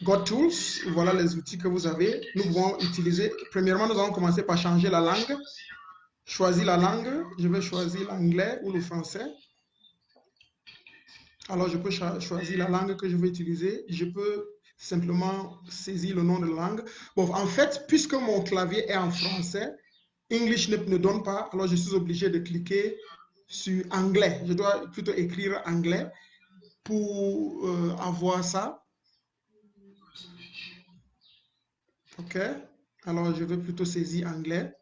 GodTools, voilà les outils que vous avez. Nous pouvons utiliser. Premièrement, nous allons commencer par changer la langue. Choisir la langue. Je vais choisir l'anglais ou le français. Alors, je peux choisir la langue que je veux utiliser. Je peux simplement saisir le nom de la langue. Bon, en fait, puisque mon clavier est en français, English ne donne pas, alors je suis obligé de cliquer sur anglais. Je dois plutôt écrire anglais pour avoir ça. OK. Alors, je vais plutôt saisir anglais.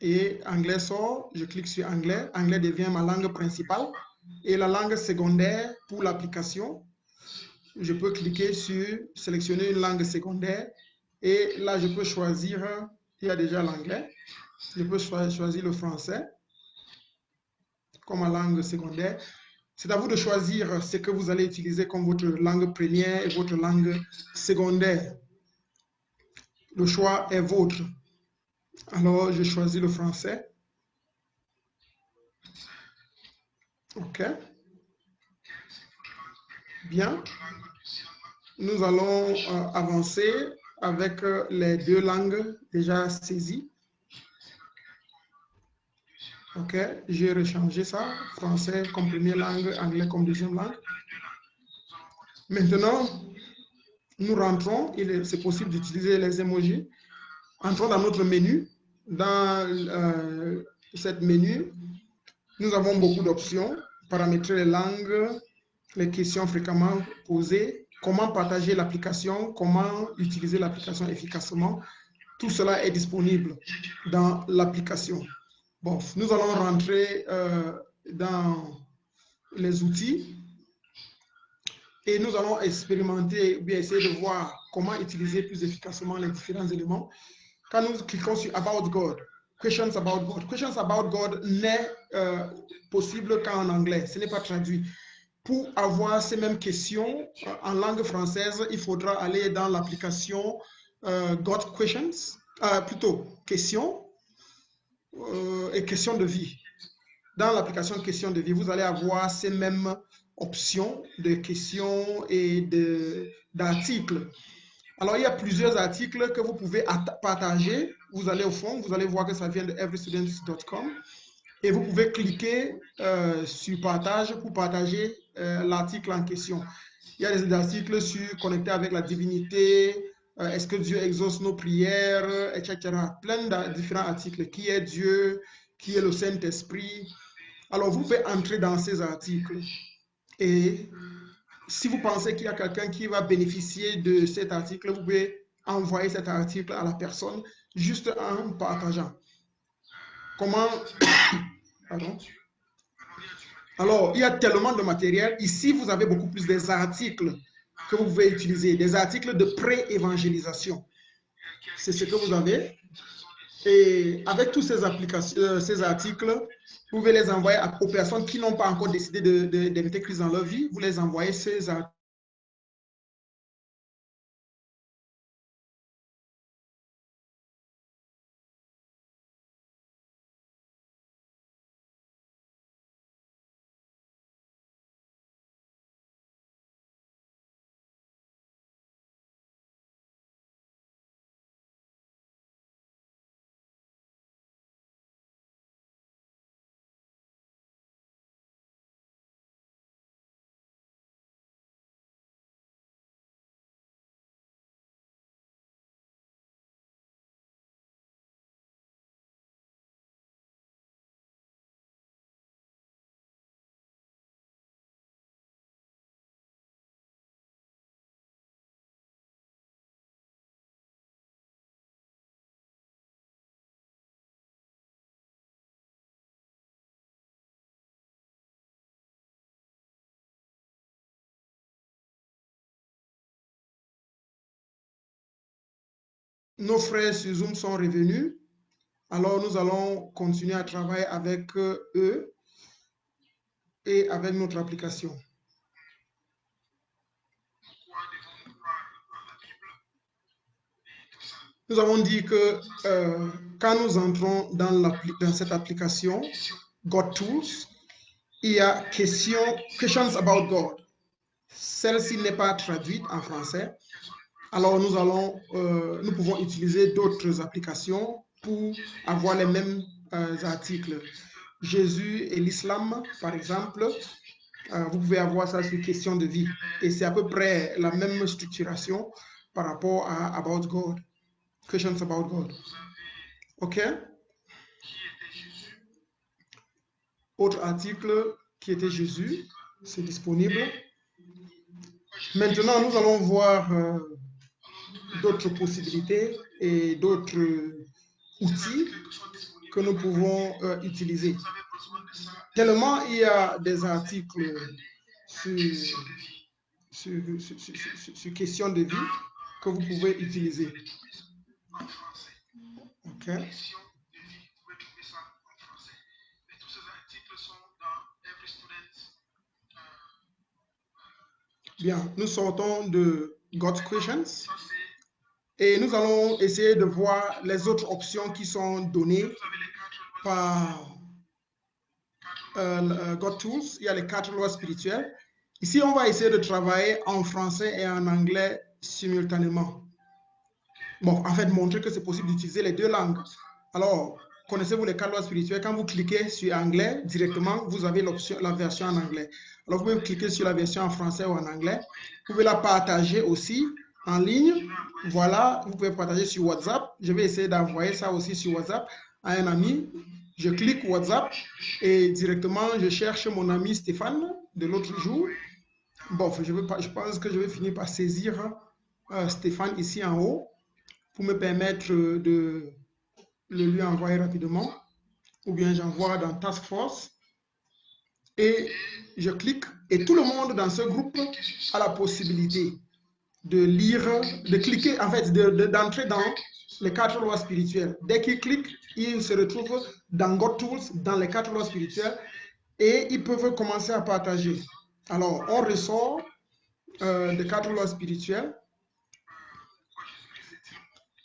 Et anglais sort, je clique sur anglais. Anglais devient ma langue principale. Et la langue secondaire pour l'application, je peux cliquer sur sélectionner une langue secondaire. Et là, je peux choisir, il y a déjà l'anglais. Je peux choisir le français comme ma langue secondaire. C'est à vous de choisir ce que vous allez utiliser comme votre langue première et votre langue secondaire. Le choix est vôtre. Alors, je choisis le français. OK. Bien. Nous allons avancer avec les deux langues déjà saisies. OK. J'ai rechangé ça. Français comme première langue, anglais comme deuxième langue. Maintenant, nous rentrons. C'est possible d'utiliser les emojis. Entrons dans notre menu. Dans cette menu, nous avons beaucoup d'options. Paramétrer les langues, les questions fréquemment posées, comment partager l'application, comment utiliser l'application efficacement. Tout cela est disponible dans l'application. Bon, nous allons rentrer dans les outils et nous allons expérimenter, bien essayer de voir comment utiliser plus efficacement les différents éléments. Quand nous cliquons sur About God, Questions About God, Questions About God n'est possible qu'en anglais, ce n'est pas traduit. Pour avoir ces mêmes questions en langue française, il faudra aller dans l'application God Questions, plutôt questions et questions de vie. Dans l'application questions de vie, vous allez avoir ces mêmes options de questions et d'articles. Alors, il y a plusieurs articles que vous pouvez partager. Vous allez au fond, vous allez voir que ça vient de everystudent.com et vous pouvez cliquer sur partage pour partager l'article en question. Il y a des articles sur connecter avec la divinité, est-ce que Dieu exauce nos prières, etc. Plein de différents articles. Qui est Dieu? Qui est le Saint-Esprit? Alors, vous pouvez entrer dans ces articles et si vous pensez qu'il y a quelqu'un qui va bénéficier de cet article, vous pouvez envoyer cet article à la personne juste en partageant. Comment... Pardon. Alors, il y a tellement de matériel. Ici, vous avez beaucoup plus des articles que vous pouvez utiliser, des articles de pré-évangélisation. C'est ce que vous avez. Et avec tous ces applications, ces articles, vous pouvez les envoyer aux personnes qui n'ont pas encore décidé d'inviter Christ dans leur vie. Vous les envoyez ces articles. Nos frères sur Zoom sont revenus. Alors, nous allons continuer à travailler avec eux et avec notre application. Nous avons dit que quand nous entrons dans cette application, God Tools, il y a questions about God. celle-ci n'est pas traduite en français, alors nous pouvons utiliser d'autres applications pour avoir les mêmes articles. Jésus et l'islam, par exemple, vous pouvez avoir ça sur question de vie. Et c'est à peu près la même structuration par rapport à About God, Questions About God. OK? Autre article qui était Jésus, c'est disponible. Maintenant, nous allons voir d'autres possibilités et d'autres outils que nous pouvons utiliser. Tellement il y a des articles sur question de vie que vous pouvez utiliser. OK. Bien, nous sortons de God's Questions et nous allons essayer de voir les autres options qui sont données par God Tools. Il y a les 4 lois spirituelles. Ici, on va essayer de travailler en français et en anglais simultanément. Bon, en fait, montrer que c'est possible d'utiliser les deux langues. Alors, connaissez-vous les 4 lois spirituelles? Quand vous cliquez sur anglais, directement, vous avez l'option, la version en anglais. Alors, vous pouvez cliquer sur la version en français ou en anglais. Vous pouvez la partager aussi en ligne. Voilà, vous pouvez partager sur WhatsApp. Je vais essayer d'envoyer ça aussi sur WhatsApp à un ami. Je clique WhatsApp et directement, je cherche mon ami Stéphane de l'autre jour. Bon, je pense que je vais finir par saisir Stéphane ici en haut pour me permettre de le lui envoyer rapidement. Ou bien j'envoie dans Task Force et je clique. Et tout le monde dans ce groupe a la possibilité de lire, de cliquer, en fait, d'entrer dans les 4 lois spirituelles. Dès qu'il clique, il se retrouve dans God Tools, dans les 4 lois spirituelles, et ils peuvent commencer à partager. Alors, on ressort des 4 lois spirituelles.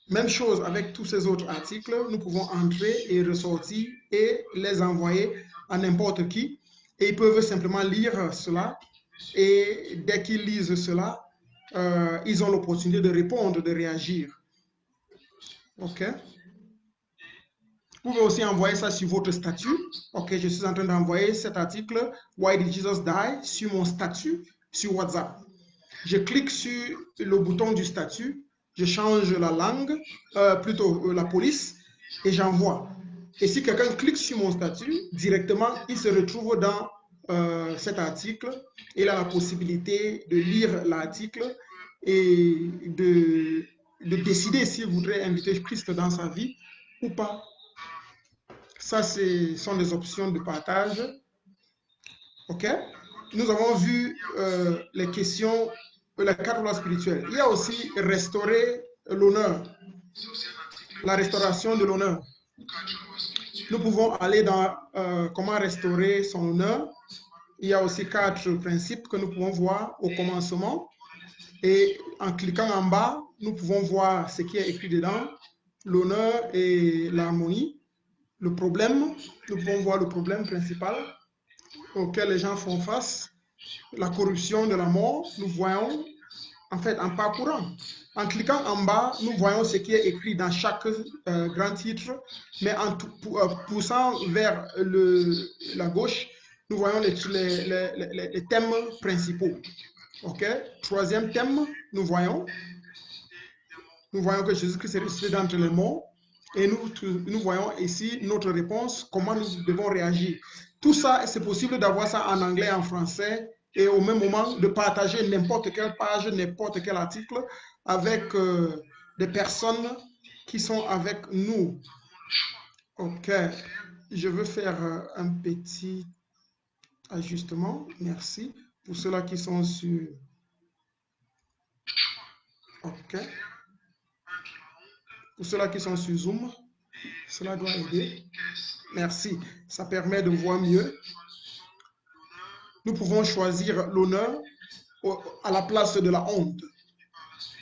Même chose avec tous ces autres articles, nous pouvons entrer et ressortir et les envoyer à n'importe qui. Et ils peuvent simplement lire cela. Et dès qu'ils lisent cela, ils ont l'opportunité de répondre, de réagir. OK? Vous pouvez aussi envoyer ça sur votre statut. OK, je suis en train d'envoyer cet article Why did Jesus die sur mon statut sur WhatsApp. Je clique sur le bouton du statut, je change la langue, plutôt la police, et j'envoie. Et si quelqu'un clique sur mon statut, directement, il se retrouve dans cet article. Il a la possibilité de lire l'article et de décider s'il voudrait inviter Christ dans sa vie ou pas. Ça, ce sont des options de partage. OK? Nous avons vu les questions, les 4 lois spirituelles. Il y a aussi restaurer l'honneur, la restauration de l'honneur. Nous pouvons aller dans comment restaurer son honneur. Il y a aussi 4 principes que nous pouvons voir au commencement. Et en cliquant en bas, nous pouvons voir ce qui est écrit dedans, l'honneur et l'harmonie. Le problème, nous pouvons voir le problème principal auquel les gens font face, la corruption de la mort, nous voyons, en fait, en parcourant. En cliquant en bas, nous voyons ce qui est écrit dans chaque grand titre, mais en poussant vers la gauche, nous voyons les thèmes principaux. OK? 3e thème, nous voyons que Jésus-Christ est ressuscité d'entre les morts. Et nous voyons ici notre réponse, comment nous devons réagir. Tout ça, c'est possible d'avoir ça en anglais, en français, et au même moment de partager n'importe quelle page, n'importe quel article avec des personnes qui sont avec nous. OK. Je veux faire un petit ajustement. Merci. Pour ceux-là qui sont sur... OK. Pour ceux-là qui sont sur Zoom, cela doit aider. Merci. Ça permet de voir mieux. Nous pouvons choisir l'honneur à la place de la honte.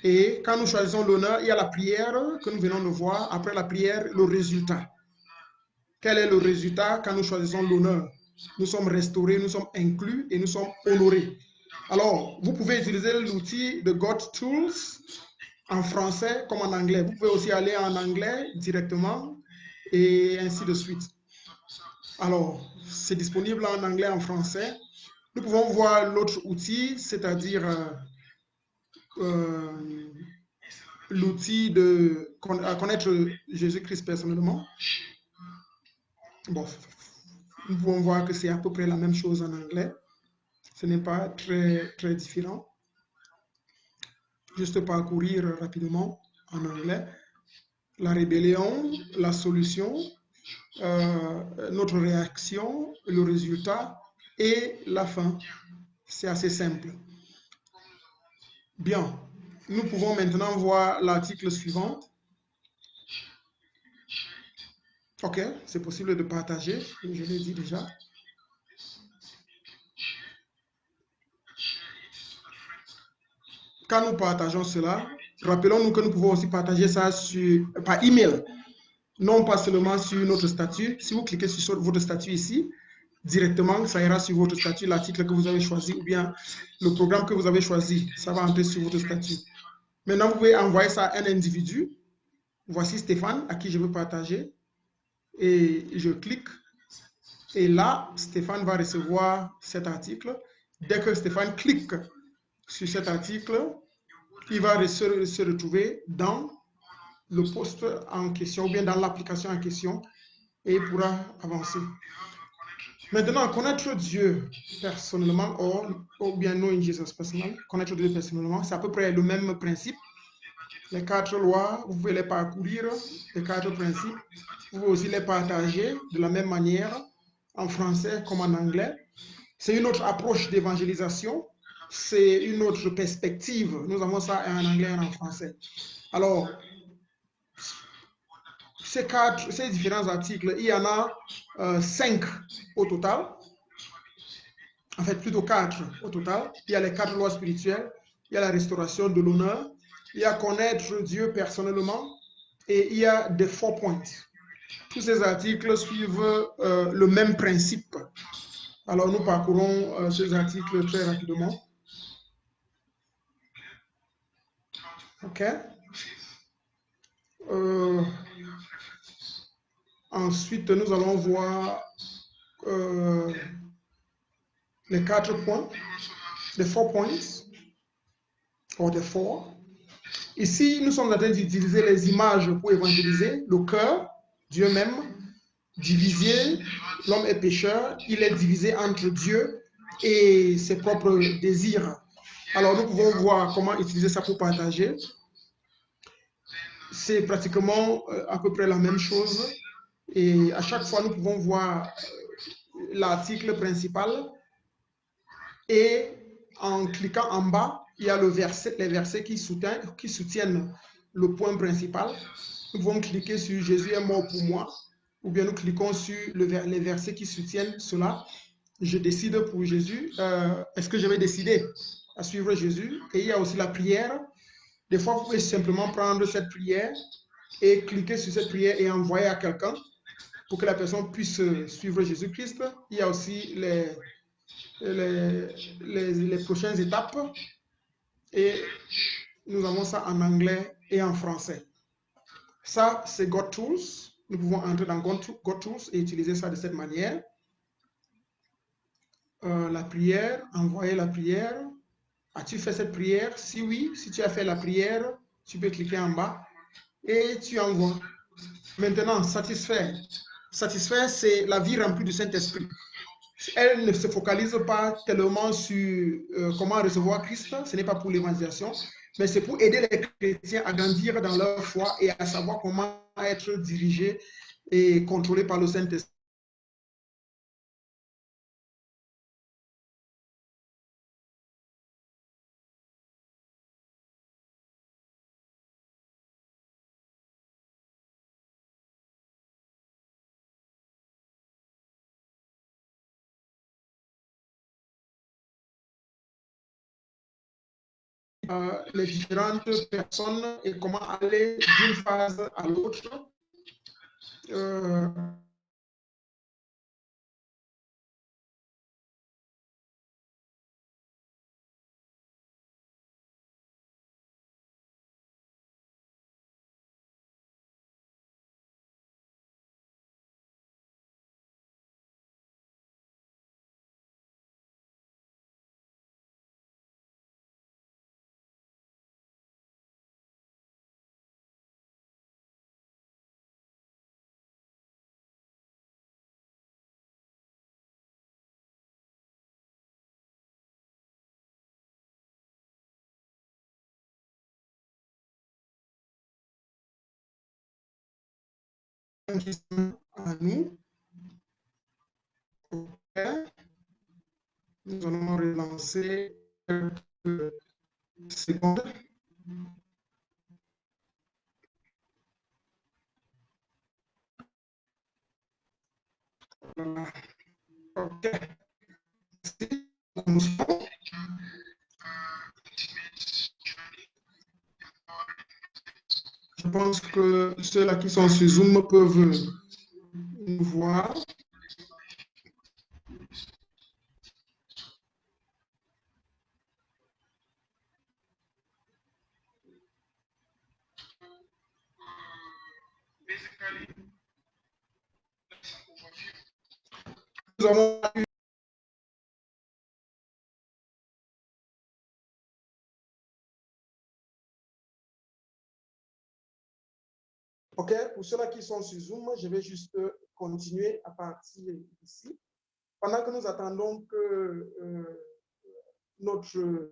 Et quand nous choisissons l'honneur, il y a la prière que nous venons de voir. Après la prière, le résultat. Quel est le résultat quand nous choisissons l'honneur? Nous sommes restaurés, nous sommes inclus et nous sommes honorés. Alors, vous pouvez utiliser l'outil de GotTools en français comme en anglais. Vous pouvez aussi aller en anglais directement et ainsi de suite. Alors, c'est disponible en anglais, en français. Nous pouvons voir l'autre outil, c'est-à-dire l'outil de connaître Jésus-Christ personnellement. Bon, nous pouvons voir que c'est à peu près la même chose en anglais. Ce n'est pas très différent. Juste parcourir rapidement en anglais. La rébellion, la solution, notre réaction, le résultat et la fin. C'est assez simple. Bien. Nous pouvons maintenant voir l'article suivant. OK, c'est possible de partager, je l'ai dit déjà. Quand nous partageons cela, rappelons-nous que nous pouvons aussi partager ça par email, non pas seulement sur notre statut. Si vous cliquez sur votre statut ici, directement, ça ira sur votre statut, l'article que vous avez choisi ou bien le programme que vous avez choisi, ça va entrer sur votre statut. Maintenant, vous pouvez envoyer ça à un individu. Voici Stéphane, à qui je veux partager. Et je clique. Et là, Stéphane va recevoir cet article. Dès que Stéphane clique sur cet article, il va se retrouver dans le poste en question ou bien dans l'application en question et il pourra avancer. Maintenant, connaître Dieu personnellement ou bien knowing Jesus personnellement, connaître Dieu personnellement, c'est à peu près le même principe. Les 4 lois, vous pouvez les parcourir, les 4 principes. Vous pouvez aussi les partager de la même manière en français comme en anglais. C'est une autre approche d'évangélisation. C'est une autre perspective. Nous avons ça en anglais et en français. Alors, ces différents articles, il y en a 5 au total. En fait, plutôt 4 au total. Il y a les 4 lois spirituelles, il y a la restauration de l'honneur, il y a connaître Dieu personnellement et il y a des 4 points. Tous ces articles suivent le même principe. Alors, nous parcourons ces articles très rapidement. OK. Ensuite, nous allons voir les 4 points, les 4 points, ou les 4. Ici, nous sommes en train d'utiliser les images pour évangéliser. Le cœur, Dieu même, divisé, l'homme est pécheur, il est divisé entre Dieu et ses propres désirs. Alors, nous pouvons voir comment utiliser ça pour partager. C'est pratiquement à peu près la même chose. Et à chaque fois, nous pouvons voir l'article principal. Et en cliquant en bas, il y a les versets qui soutiennent le point principal. Nous pouvons cliquer sur Jésus est mort pour moi, ou bien nous cliquons sur les versets qui soutiennent cela. Je décide pour Jésus. Est-ce que je vais décider à suivre Jésus? Et il y a aussi la prière. Des fois, vous pouvez simplement prendre cette prière et cliquer sur cette prière et envoyer à quelqu'un pour que la personne puisse suivre Jésus-Christ. Il y a aussi les prochaines étapes et nous avons ça en anglais et en français. Ça, c'est GotTools. Nous pouvons entrer dans GotTools et utiliser ça de cette manière. La prière, envoyer la prière. As-tu fait cette prière? Si oui, si tu as fait la prière, tu peux cliquer en bas et tu envoies. Maintenant, satisfaire. Satisfaire, c'est la vie remplie du Saint-Esprit. Elle ne se focalise pas tellement sur comment recevoir Christ, ce n'est pas pour l'évangélisation, mais c'est pour aider les chrétiens à grandir dans leur foi et à savoir comment être dirigés et contrôlés par le Saint-Esprit. Les différentes personnes et comment aller d'une phase à l'autre. qui sont à nous. Okay. Nous allons relancer quelques secondes. Voilà. OK. Je pense que ceux-là qui sont sur Zoom peuvent nous voir. Nous avons eu OK, pour ceux-là qui sont sur Zoom, je vais juste continuer à partir d'ici. Pendant que nous attendons que notre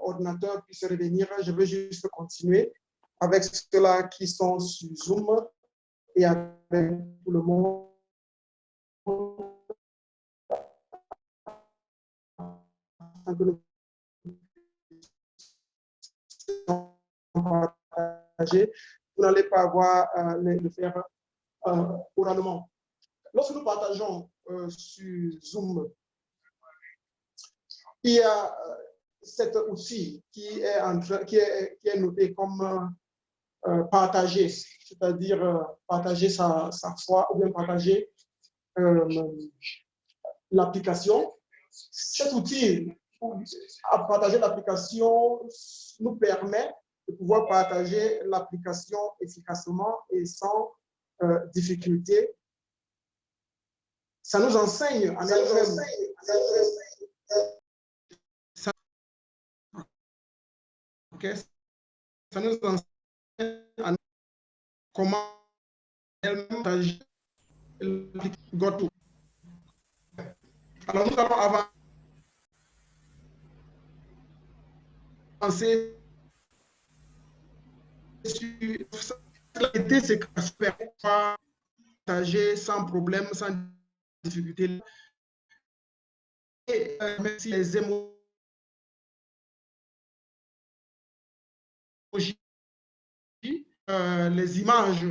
ordinateur puisse revenir, je vais juste continuer avec ceux-là qui sont sur Zoom et avec tout le monde. Vous n'allez pas avoir le faire oralement. Lorsque nous partageons sur Zoom, il y a cet outil qui est noté comme partager, c'est-à-dire partager sa foi ou bien partager l'application. Cet outil, à partager l'application, nous permet de pouvoir partager l'application efficacement et sans difficulté. Ça nous enseigne en elle-même. Okay. Ça nous enseigne comment elle-même partager l'application. Alors nous allons avancer sur c'est que ça permet de partager sans problème, sans difficulté. Et même si les émojis, les images